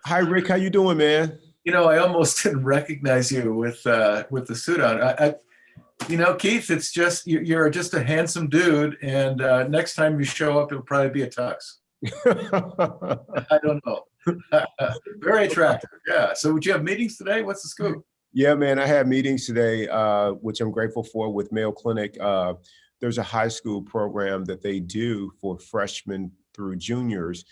Hi, Rick. How you doing, man? I almost didn't recognize you with the suit on. Keith, it's just you're just a handsome dude, and next time you show up, it'll probably be a tux. I don't know. Very attractive. Yeah. So, would you have meetings today? What's the scoop? Yeah, man. I had meetings today, which I'm grateful for with Mayo Clinic. There's a high school program that they do for freshmen through juniors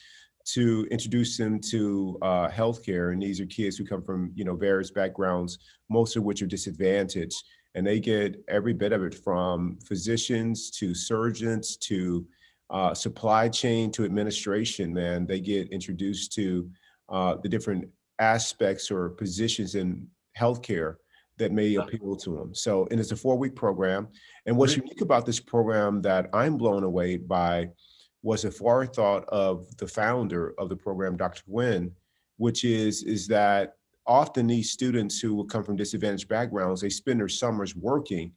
to introduce them to healthcare. And these are kids who come from, various backgrounds, most of which are disadvantaged. And they get every bit of it from physicians to surgeons to supply chain to administration, man. They get introduced to the different aspects or positions in healthcare that may appeal to them. So, and it's a 4-week program. And what's Great. unique about this program that I'm blown away by was a forethought of the founder of the program, Dr. Gwynn, which is that often these students who will come from disadvantaged backgrounds, they spend their summers working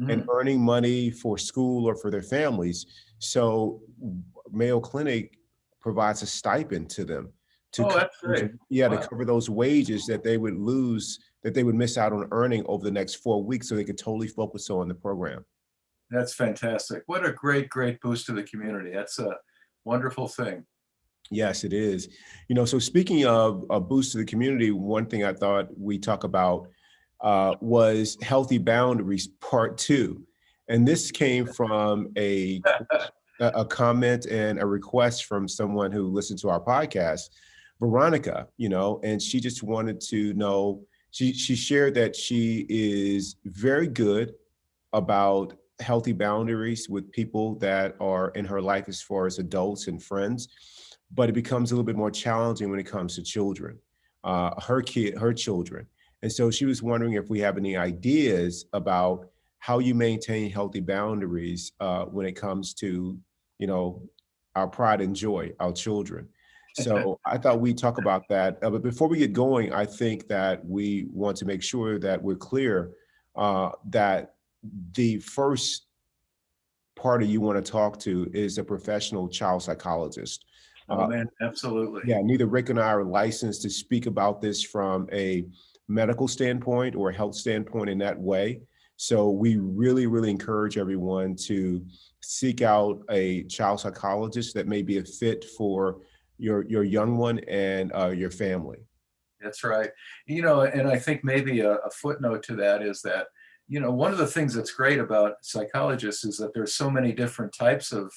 and Mm. earning money for school or for their families. So Mayo Clinic provides a stipend to them to Oh, cover that's those, great. yeah, to Wow, cover those wages that they would lose, that they would miss out on earning over the next 4 weeks so they could totally focus on the program. that's fantastic. What a great boost to the community. That's a wonderful thing. Yes, it is. So speaking of a boost to the community, one thing I thought we talk about was healthy boundaries part two. And this came from a comment and a request from someone who listened to our podcast, Veronica, and she just wanted to know, she shared that she is very good about healthy boundaries with people that are in her life as far as adults and friends, but it becomes a little bit more challenging when it comes to children, her children. And so she was wondering if we have any ideas about how you maintain healthy boundaries when it comes to, you know, our pride and joy, our children. So I thought we'd talk about that. But before we get going, I think that we want to make sure that we're clear that the first party you want to talk to is a professional child psychologist. Oh Uh, man, absolutely. yeah, neither Rick and I are licensed to speak about this from a medical standpoint or a health standpoint in that way. So we really encourage everyone to seek out a child psychologist that may be a fit for your young one and your family. That's right. And I think maybe a footnote to that is that, one of the things that's great about psychologists is that there's so many different types of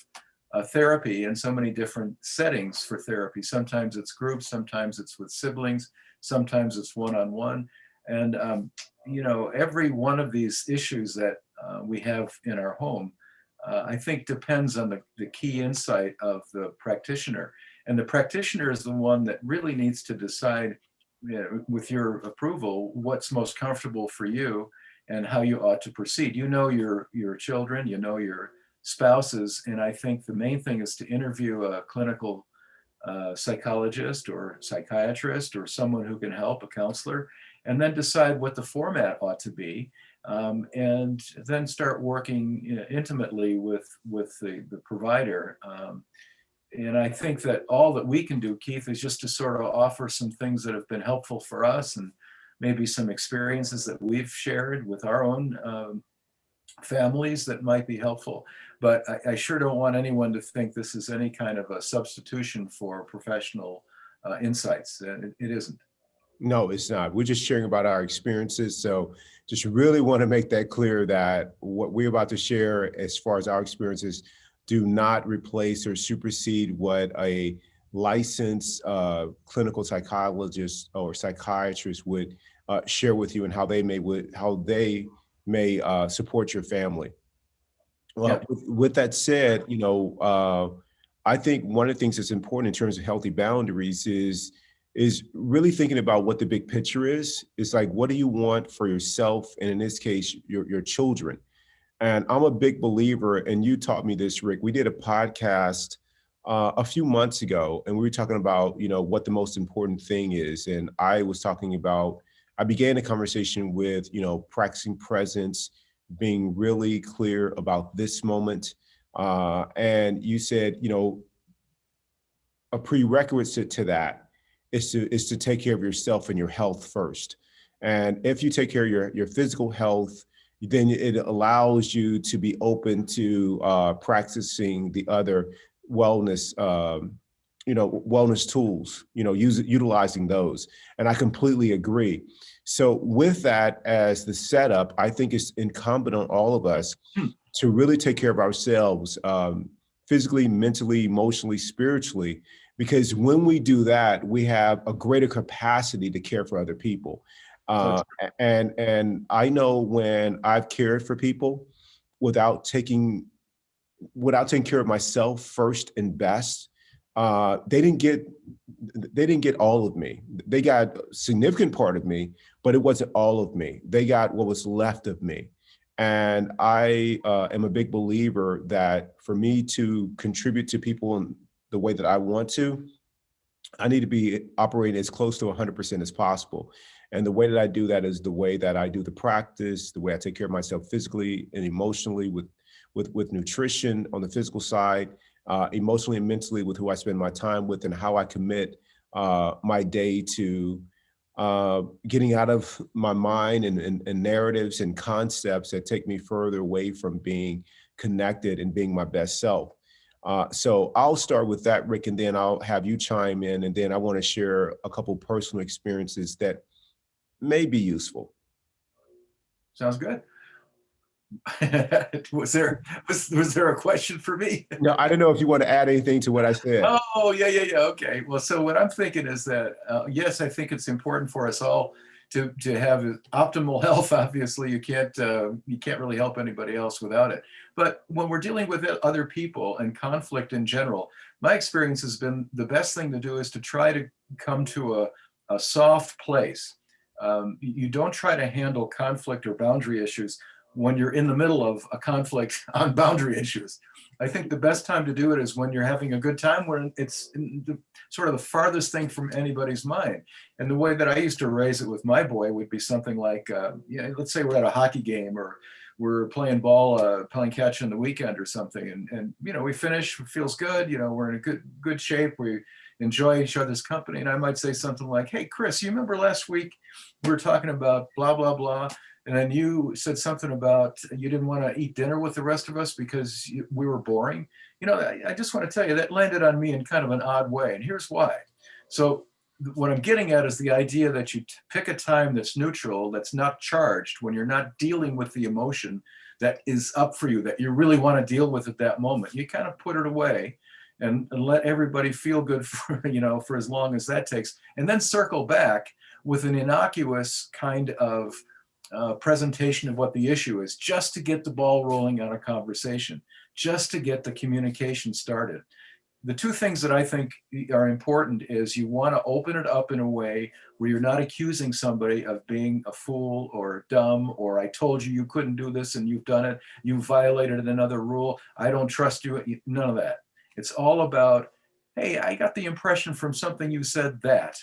therapy and so many different settings for therapy. Sometimes it's groups, sometimes it's with siblings, sometimes it's one-on-one. And, every one of these issues that we have in our home, I think depends on the key insight of the practitioner. And the practitioner is the one that really needs to decide, with your approval, what's most comfortable for you and how you ought to proceed. You know your children, you know your spouses, and I think the main thing is to interview a clinical psychologist or psychiatrist or someone who can help, a counselor, and then decide what the format ought to be, and then start working intimately with the provider. And I think that all that we can do, Keith, is just to sort of offer some things that have been helpful for us and maybe some experiences that we've shared with our own families that might be helpful. But I sure don't want anyone to think this is any kind of a substitution for professional insights. And it isn't. No, it's not. We're just sharing about our experiences. So just really want to make that clear that what we're about to share as far as our experiences do not replace or supersede what a licensed clinical psychologist or psychiatrist would share with you and how they may support your family. Yeah. Well, with that said, I think one of the things that's important in terms of healthy boundaries is really thinking about what the big picture is. It's like, what do you want for yourself, and in this case, your children? And I'm a big believer, and you taught me this, Rick. We did a podcast a few months ago, and we were talking about, what the most important thing is. And I began the conversation with, practicing presence, being really clear about this moment. And you said, a prerequisite to that is to take care of yourself and your health first. And if you take care of your physical health, then it allows you to be open to practicing the other wellness, wellness tools, utilizing those. And I completely agree. So with that as the setup, I think it's incumbent on all of us Hmm. to really take care of ourselves, physically, mentally, emotionally, spiritually, because when we do that, we have a greater capacity to care for other people. So Uh, true. and I know when I've cared for people without taking care of myself first and best, they didn't get all of me. They got a significant part of me, but it wasn't all of me. They got what was left of me. And I am a big believer that for me to contribute to people in the way that I want to, I need to be operating as close to 100% as possible. And the way that I do that is the way that I do the practice, the way I take care of myself physically and emotionally with nutrition on the physical side, emotionally and mentally with who I spend my time with, and how I commit my day to getting out of my mind and narratives and concepts that take me further away from being connected and being my best self. So I'll start with that, Rick, and then I'll have you chime in. And then I want to share a couple personal experiences that may be useful. Sounds good. Was there a question for me? No, I don't know if you want to add anything to what I said. Oh, yeah, yeah, yeah. Okay. Well, so what I'm thinking is that, yes, I think it's important for us all to have optimal health. Obviously, you can't really help anybody else without it. But when we're dealing with other people and conflict in general, my experience has been the best thing to do is to try to come to a soft place. You don't try to handle conflict or boundary issues when you're in the middle of a conflict on boundary issues. I think the best time to do it is when you're having a good time, when it's sort of the farthest thing from anybody's mind. And the way that I used to raise it with my boy would be something like, let's say we're at a hockey game, or we're playing ball, playing catch in the weekend or something. And we finish, it feels good. We're in a good shape. We enjoy each other's company. And I might say something like, hey, Chris, you remember last week we were talking about blah, blah, blah. And then you said something about you didn't want to eat dinner with the rest of us because we were boring. I just want to tell you that landed on me in kind of an odd way. And here's why. So what I'm getting at is the idea that you pick a time that's neutral, that's not charged, when you're not dealing with the emotion that is up for you, that you really want to deal with at that moment. You kind of put it away and let everybody feel good for as long as that takes. And then circle back with an innocuous kind of presentation of what the issue is, just to get the ball rolling on a conversation, just to get the communication started. The two things that I think are important is you want to open it up in a way where you're not accusing somebody of being a fool or dumb, or I told you you couldn't do this and you've done it, you violated another rule, I don't trust you, none of that. It's all about, hey, I got the impression from something you said that,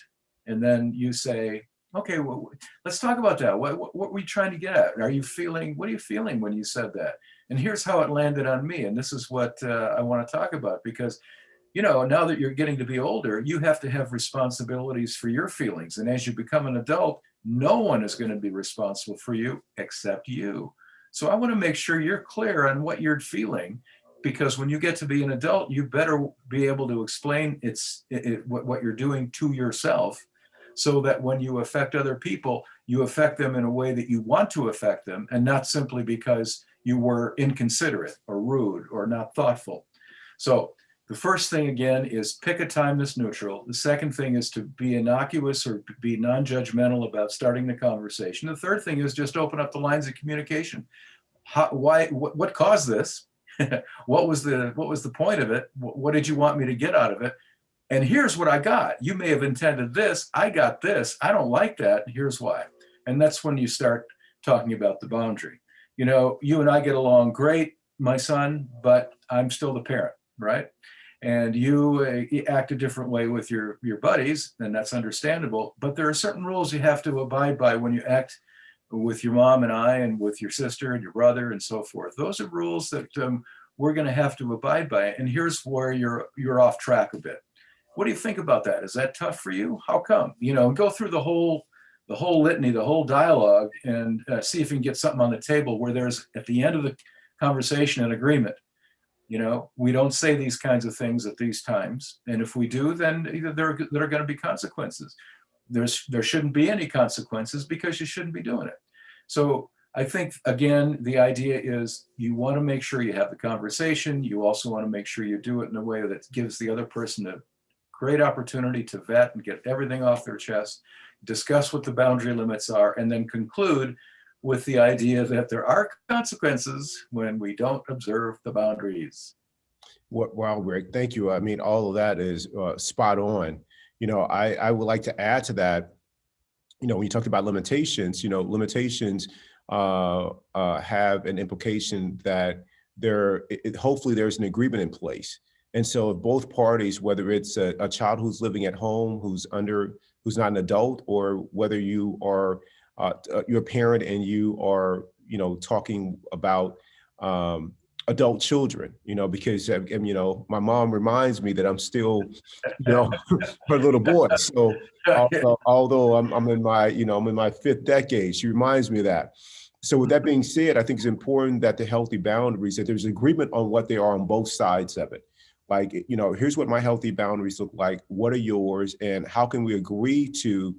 and then you say, okay, well, let's talk about that. What were you trying to get at? What are you feeling when you said that? And here's how it landed on me. And this is what I want to talk about, because, now that you're getting to be older, you have to have responsibilities for your feelings. And as you become an adult, no one is going to be responsible for you except you. So I want to make sure you're clear on what you're feeling, because when you get to be an adult, you better be able to explain what you're doing to yourself, so that when you affect other people, you affect them in a way that you want to affect them, and not simply because you were inconsiderate or rude or not thoughtful. So the first thing, again, is pick a time that's neutral. The second thing is to be innocuous or be non-judgmental about starting the conversation. The third thing is just open up the lines of communication. What caused this? What was the point of it? What did you want me to get out of it? And here's what I got. You may have intended this. I got this. I don't like that. Here's why. And that's when you start talking about the boundary. You and I get along great, my son, but I'm still the parent, right? And you act a different way with your buddies, and that's understandable. But there are certain rules you have to abide by when you act with your mom and I, and with your sister and your brother, and so forth. Those are rules that we're going to have to abide by. And here's where you're off track a bit. What do you think about that? Is that tough for you? How come? You know, go through the whole litany, the whole dialogue, and see if you can get something on the table where there's at the end of the conversation an agreement. You know, we don't say these kinds of things at these times, and if we do, then there are going to be consequences. There shouldn't be any consequences because you shouldn't be doing it. So I think, again, the idea is you want to make sure you have the conversation. You also want to make sure you do it in a way that gives the other person a great opportunity to vet and get everything off their chest, discuss what the boundary limits are, and then conclude with the idea that there are consequences when we don't observe the boundaries. Wow, Rick, thank you. I mean, all of that is spot on. I would like to add to that. When you talked about limitations, limitations have an implication that hopefully there's an agreement in place. And so if both parties, whether it's a child who's living at home, who's not an adult, or whether you are you're a parent and you are, talking about adult children, because my mom reminds me that I'm still, her little boy. So although I'm in my, I'm in my fifth decade, she reminds me of that. So with that being said, I think it's important that the healthy boundaries, that there's agreement on what they are on both sides of it. Like, here's what my healthy boundaries look like. What are yours? And how can we agree to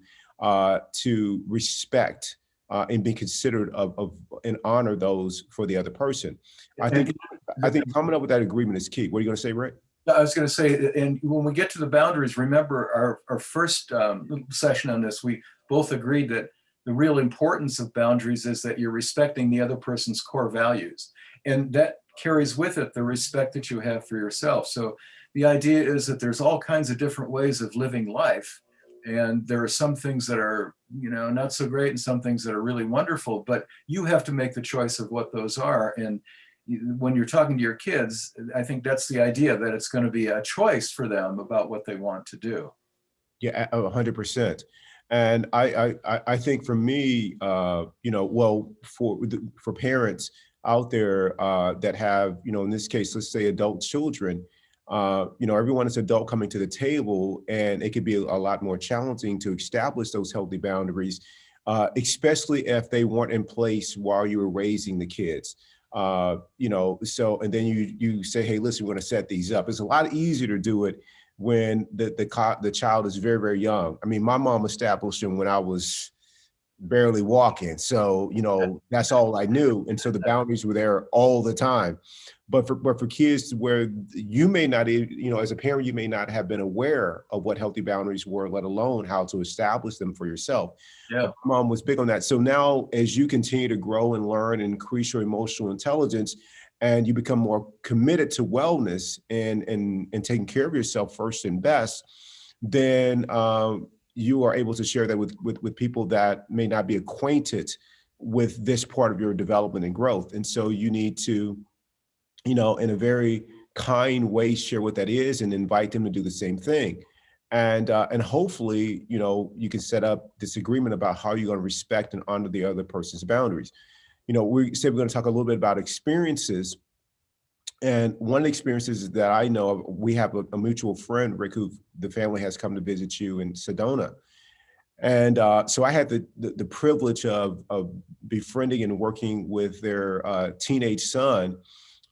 respect and be considerate of and honor those for the other person? I think coming up with that agreement is key. What are you going to say, Rick? I was going to say, and when we get to the boundaries, remember our first session on this, we both agreed that the real importance of boundaries is that you're respecting the other person's core values. And that carries with it the respect that you have for yourself. So the idea is that there's all kinds of different ways of living life. And there are some things that are, not so great and some things that are really wonderful, but you have to make the choice of what those are. And when you're talking to your kids, I think that's the idea, that it's going to be a choice for them about what they want to do. Yeah, 100%. And I think for me, well, for parents out there that have, in this case, let's say adult children, everyone is adult coming to the table, and it could be a lot more challenging to establish those healthy boundaries, especially if they weren't in place while you were raising the kids. So, and then you say, hey, listen, we're going to set these up. It's a lot easier to do it when the child is very, very young. I mean, my mom established them when I was barely walking. So, that's all I knew. And so the boundaries were there all the time. But for kids where you may not, as a parent, you may not have been aware of what healthy boundaries were, let alone how to establish them for yourself. Yeah. My mom was big on that. So now as you continue to grow and learn and increase your emotional intelligence, and you become more committed to wellness and taking care of yourself first and best, then you are able to share that with people that may not be acquainted with this part of your development and growth. And so you need to, in a very kind way, share what that is and invite them to do the same thing. And hopefully, you can set up this agreement about how you're going to respect and honor the other person's boundaries. We said we're going to talk a little bit about experiences. And one of the experiences that I know of, we have a mutual friend, Rick, who the family has come to visit you in Sedona. And so I had the privilege of befriending and working with their teenage son,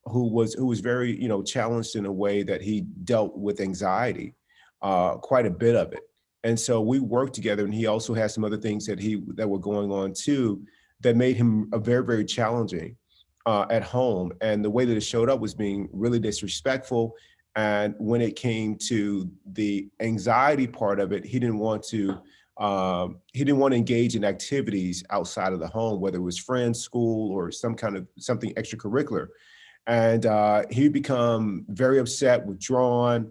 who was very, challenged in a way that he dealt with anxiety, quite a bit of it. And so we worked together, and he also had some other things that were going on too, that made him a very, very challenging at home. And the way that it showed up was being really disrespectful. And when it came to the anxiety part of it, he didn't want to engage in activities outside of the home, whether it was friends, school, or something extracurricular. And he'd become very upset, withdrawn.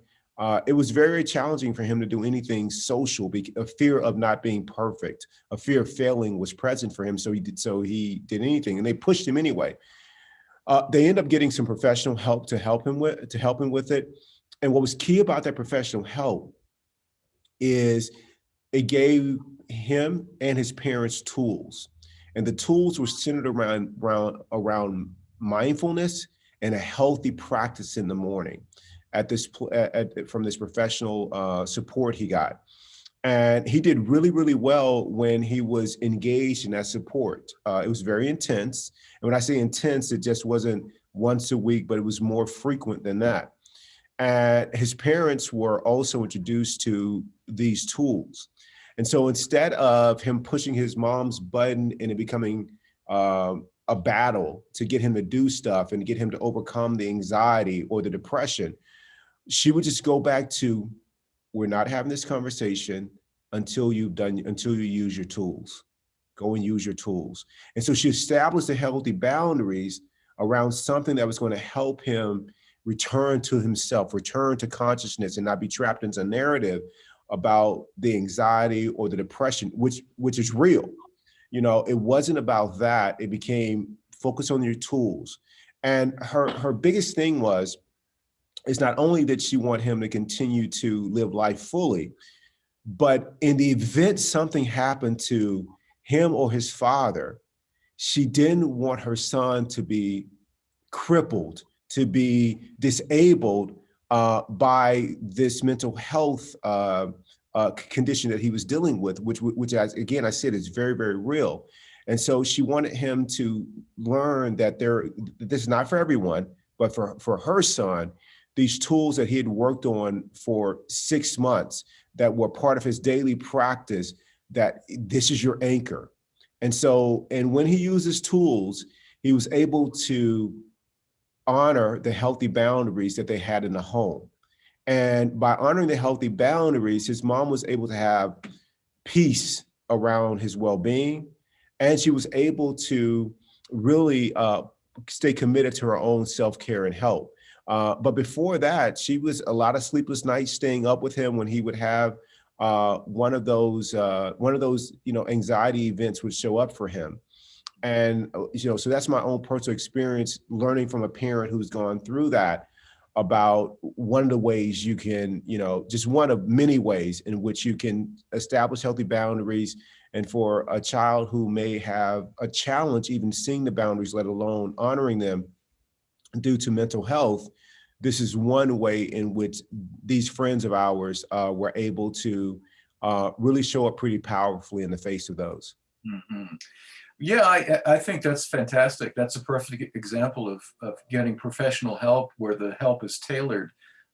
It was very challenging for him to do anything social. A fear of not being perfect, a fear of failing was present for him. So he did anything, and they pushed him anyway. They end up getting some professional help to help him with it. And what was key about that professional help is it gave him and his parents tools, and the tools were centered around mindfulness and a healthy practice in the morning. at from this professional support he got. And he did really, really well when he was engaged in that support. It was very intense. And when I say intense, it just wasn't once a week, but it was more frequent than that. And his parents were also introduced to these tools. And so instead of him pushing his mom's button and it becoming a battle to get him to do stuff and get him to overcome the anxiety or the depression, she would just go back to, we're not having this conversation until you use your tools. Go and use your tools. And so she established the healthy boundaries around something that was going to help him return to himself, return to consciousness, and not be trapped into a narrative about the anxiety or the depression, which is real. You know, it wasn't about that. It became focus on your tools. And her biggest thing is not only did she want him to continue to live life fully, but in the event something happened to him or his father, she didn't want her son to be crippled, to be disabled by this mental health condition that he was dealing with, which again, I said is very, very real. And so she wanted him to learn that this is not for everyone, but for her son, these tools that he had worked on for 6 months that were part of his daily practice, that this is your anchor. And when he uses tools, he was able to honor the healthy boundaries that they had in the home. And by honoring the healthy boundaries, his mom was able to have peace around his well-being. And she was able to really stay committed to her own self-care and health. But before that, she was a lot of sleepless nights staying up with him when he would have one of those anxiety events would show up for him. And so that's my own personal experience learning from a parent who's gone through that, about one of the ways you can, just one of many ways in which you can establish healthy boundaries. And for a child who may have a challenge even seeing the boundaries, let alone honoring them due to mental health, this is one way in which these friends of ours were able to really show up pretty powerfully in the face of those. Mm-hmm. Yeah, I think that's fantastic. That's a perfect example of getting professional help where the help is tailored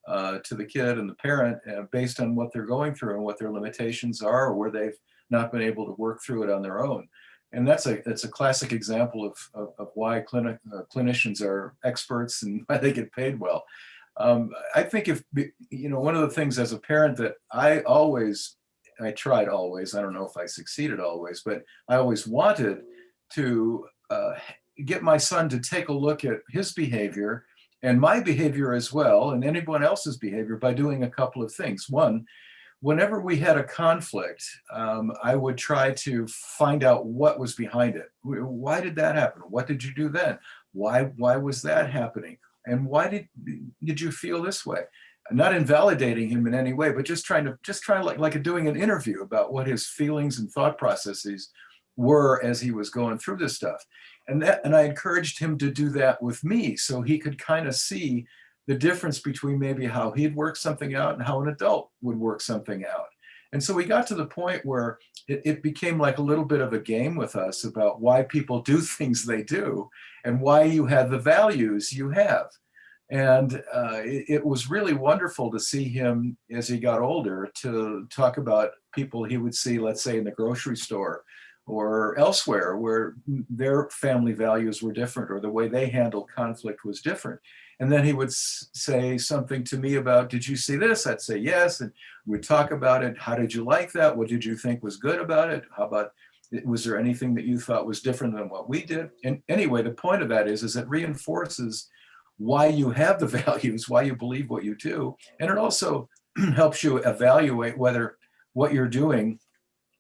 to the kid and the parent based on what they're going through and what their limitations are, or where they've not been able to work through it on their own. And that's a classic example of why clinicians are experts and why they get paid well. I think one of the things as a parent that I tried always, I don't know if I succeeded always, but I always wanted to get my son to take a look at his behavior and my behavior as well, and anyone else's behavior, by doing a couple of things. One, whenever we had a conflict, I would try to find out what was behind it. Why did that happen? What did you do then? Why was that happening? And why did you feel this way? Not invalidating him in any way, but just trying like doing an interview about what his feelings and thought processes were as he was going through this stuff. And I encouraged him to do that with me so he could kind of see the difference between maybe how he'd work something out and how an adult would work something out. And so we got to the point where it became like a little bit of a game with us about why people do things they do and why you have the values you have. And it was really wonderful to see him as he got older to talk about people he would see, let's say in the grocery store or elsewhere, where their family values were different or the way they handled conflict was different. And then he would say something to me about, did you see this? I'd say yes. And we'd talk about it. How did you like that? What did you think was good about it? How about, was there anything that you thought was different than what we did? And anyway, the point of that is it reinforces why you have the values, why you believe what you do. And it also helps you evaluate whether what you're doing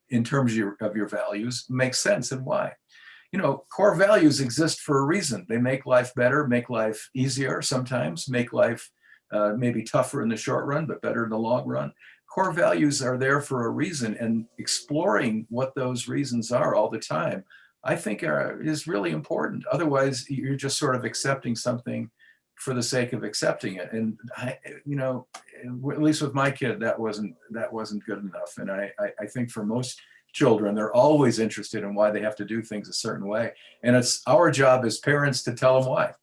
in terms of your values makes sense and why. Core values exist for a reason. They make life better, make life easier sometimes, make life maybe tougher in the short run, but better in the long run. Core values are there for a reason, and exploring what those reasons are all the time, I think is really important. Otherwise, you're just sort of accepting something for the sake of accepting it. And you know, at least with my kid, that wasn't good enough. And I think for most children, they're always interested in why they have to do things a certain way. And it's our job as parents to tell them why,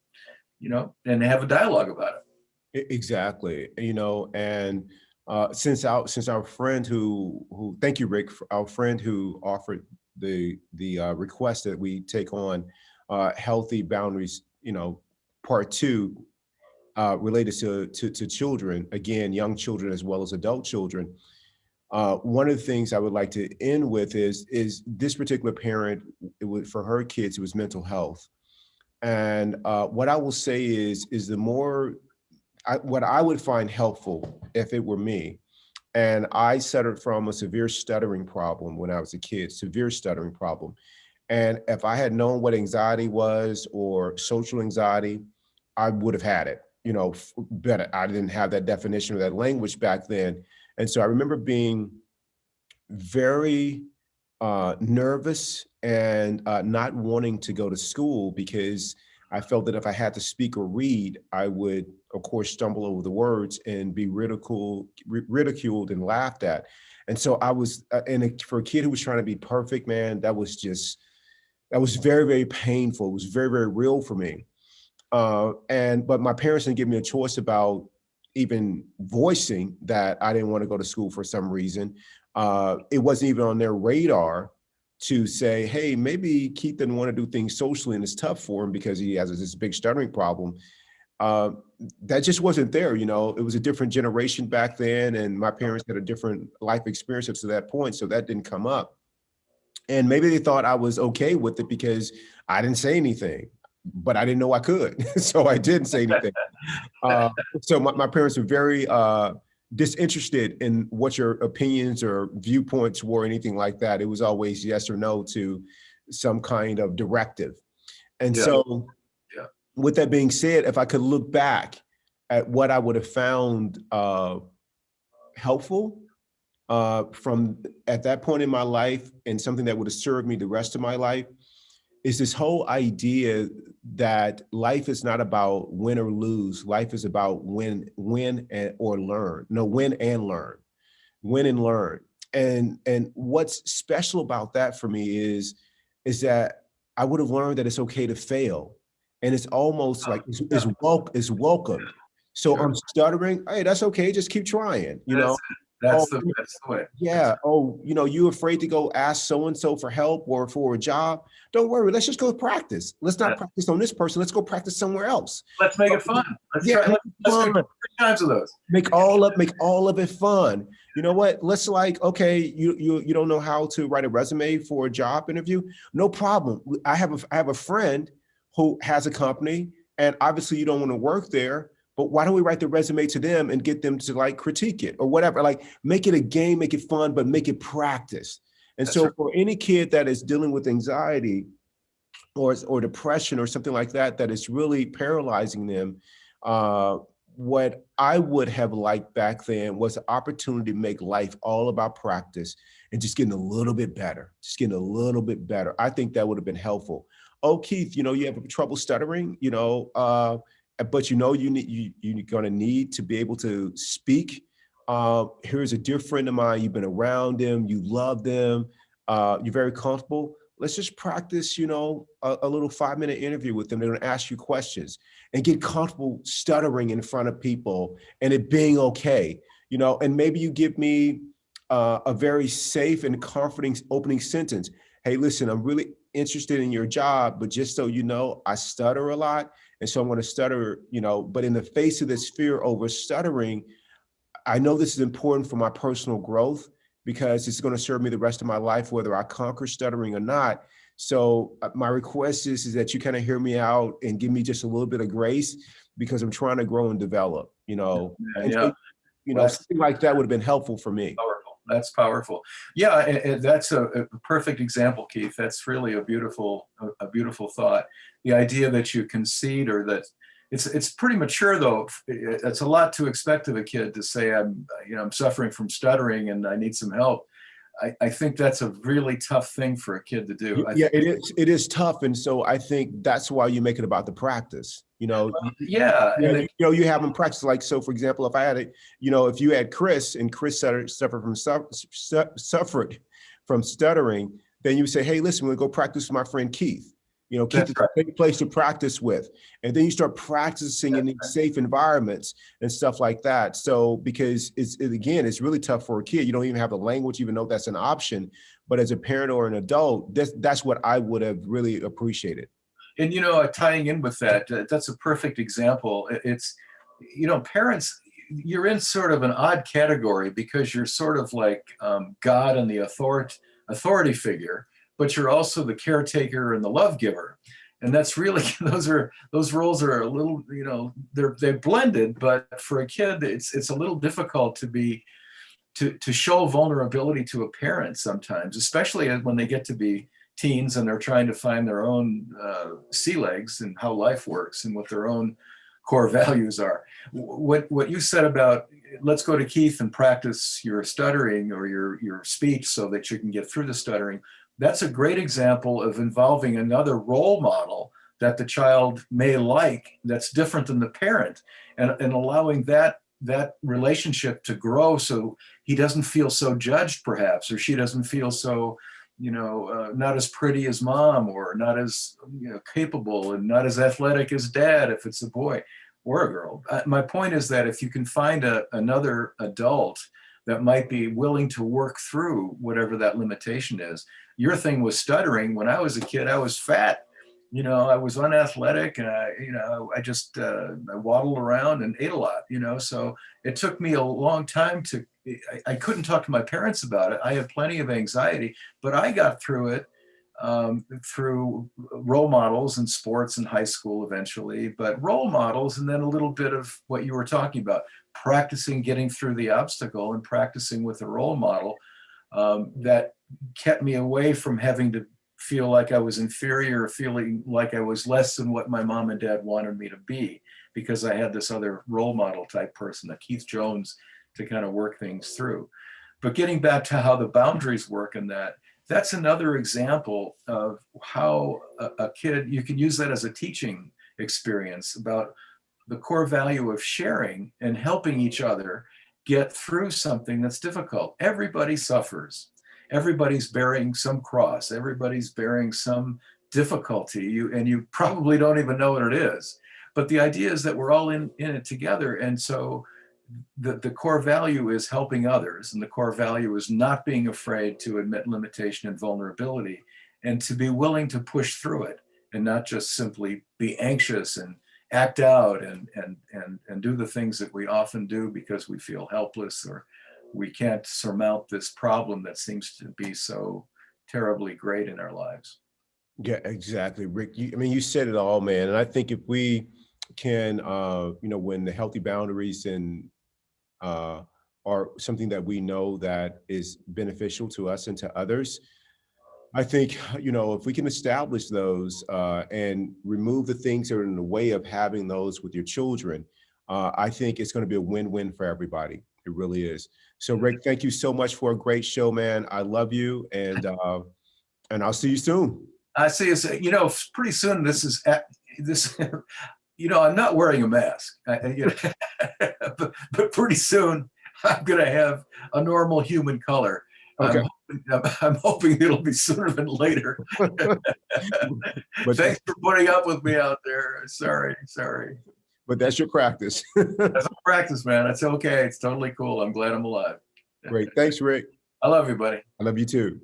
you know, and have a dialogue about it. Exactly. You know, and since our friend who thank you, Rick, for our friend who offered the request that we take on healthy boundaries, you know, part two, related to children, again, young children as well as adult children. One of the things I would like to end with is this particular parent, for her kids, it was mental health. And what I will say is the more, what I would find helpful if it were me, and I suffered from a severe stuttering problem when I was a kid, severe stuttering problem. And if I had known what anxiety was or social anxiety, I would have had it, you know, better. I didn't have that definition of that language back then. And so I remember being very nervous and not wanting to go to school because I felt that if I had to speak or read, I would, of course, stumble over the words and be ridiculed and laughed at. And so I was, for a kid who was trying to be perfect, man, that was very, very painful. It was very, very real for me. But my parents didn't give me a choice about even voicing that I didn't want to go to school for some reason. It wasn't even on their radar to say, hey, maybe Keith didn't want to do things socially and it's tough for him because he has this big stuttering problem. That just wasn't there. You know, it was a different generation back then, and my parents had a different life experience up to that point, so that didn't come up. And maybe they thought I was okay with it because I didn't say anything, but I didn't know I could. So I didn't say anything. So my parents were very disinterested in what your opinions or viewpoints were, anything like that. It was always yes or no to some kind of directive. And so with that being said, if I could look back at what I would have found helpful from at that point in my life, and something that would have served me the rest of my life, is this whole idea that life is not about win or lose. Life is about win and learn. No, win and learn, win and learn. And what's special about that for me is that I would have learned that it's okay to fail. And it's almost like it's welcome. So I'm stuttering. Hey, that's okay. Just keep trying, you know? That's the way. Yeah. Oh, you know, you're afraid to go ask so-and-so for help or for a job. Don't worry. Let's just go practice. Let's not practice on this person. Let's go practice somewhere else. Let's make it fun. Let's do 3 times of those. Make all of it fun. You know what? Let's okay, you don't know how to write a resume for a job interview. No problem. I have a friend who has a company, and obviously you don't want to work there. But why don't we write the resume to them and get them to critique it or whatever? Make it a game, make it fun, but make it practice. And so for any kid that is dealing with anxiety or depression or something like that, that is really paralyzing them, what I would have liked back then was the opportunity to make life all about practice and just getting a little bit better, I think that would have been helpful. Oh, Keith, you have trouble stuttering, but you're going to need to be able to speak. Here's a dear friend of mine. You've been around them. You love them. You're very comfortable. Let's just practice, a little 5-minute interview with them. They're going to ask you questions and get comfortable stuttering in front of people and it being okay, and maybe you give me a very safe and comforting opening sentence. Hey, listen, I'm really interested in your job, but just so you know, I stutter a lot. And so I'm going to stutter, but in the face of this fear over stuttering, I know this is important for my personal growth because it's going to serve me the rest of my life, whether I conquer stuttering or not. So my request is that you kind of hear me out and give me just a little bit of grace because I'm trying to grow and develop, something like that would have been helpful for me. Powerful. That's powerful. Yeah, and that's a perfect example, Keith. That's really a beautiful thought. The idea that you concede, or that it's pretty mature though. It's a lot to expect of a kid to say, I'm suffering from stuttering and I need some help. I think that's a really tough thing for a kid to do. Yeah, it is tough. And so I think that's why you make it about the practice. Yeah, Yeah, you have them practice. Like, so for example, if I had a, if you had Chris and Chris suffered from stuttering, then you say, hey, listen, we're gonna go practice with my friend Keith. Keith that's is right. a great place to practice with. And then you start practicing in these safe environments and stuff like that. So, because again, it's really tough for a kid. You don't even have the language, even though that's an option. But as a parent or an adult, that's what I would have really appreciated. And tying in with that, that's a perfect example. It's, parents, you're in sort of an odd category because you're sort of like God and the authority figure, but you're also the caretaker and the love giver. And that's really those roles are a little, they're blended, but for a kid, it's a little difficult to show vulnerability to a parent sometimes, especially when they get to be teens and they're trying to find their own sea legs and how life works and what their own core values are. What you said about let's go to Keith and practice your stuttering or your speech so that you can get through the stuttering, that's a great example of involving another role model that the child may like that's different than the parent, and allowing that relationship to grow so he doesn't feel so judged perhaps, or she doesn't feel so not as pretty as mom, or not as capable and not as athletic as dad if it's a boy or a girl. My point is that if you can find another adult that might be willing to work through whatever that limitation is. Your thing was stuttering. When I was a kid, I was fat. I was unathletic, and I just I waddled around and ate a lot. So it took me a long time I couldn't talk to my parents about it. I had plenty of anxiety, but I got through it through role models in sports in high school eventually, but role models, and then a little bit of what you were talking about, practicing getting through the obstacle and practicing with a role model that kept me away from having to feel like I was inferior, or feeling like I was less than what my mom and dad wanted me to be, because I had this other role model type person, a Keith Jones, to kind of work things through. But getting back to how the boundaries work in that's another example of how a kid, you can use that as a teaching experience about the core value of sharing and helping each other get through something that's difficult. Everybody suffers. Everybody's bearing some cross. Everybody's bearing some difficulty, and you probably don't even know what it is. But the idea is that we're all in it together. And so the core value is helping others, and the core value is not being afraid to admit limitation and vulnerability, and to be willing to push through it, and not just simply be anxious and act out and do the things that we often do because we feel helpless, or we can't surmount this problem that seems to be so terribly great in our lives. Yeah, exactly, Rick. You said it all, man. And I think if we can, when the healthy boundaries and are something that we know that is beneficial to us and to others, I think, if we can establish those and remove the things that are in the way of having those with your children, I think it's going to be a win-win for everybody. It really is. So, Rick, thank you so much for a great show, man. I love you, and I'll see you soon. I see. Pretty soon this. I'm not wearing a mask, but pretty soon I'm going to have a normal human color. Okay. I'm hoping it'll be sooner than later. But Thanks for putting up with me out there. Sorry. But that's your practice. That's a practice, man. It's okay. It's totally cool. I'm glad I'm alive. Great. Thanks, Rick. I love you, buddy. I love you too.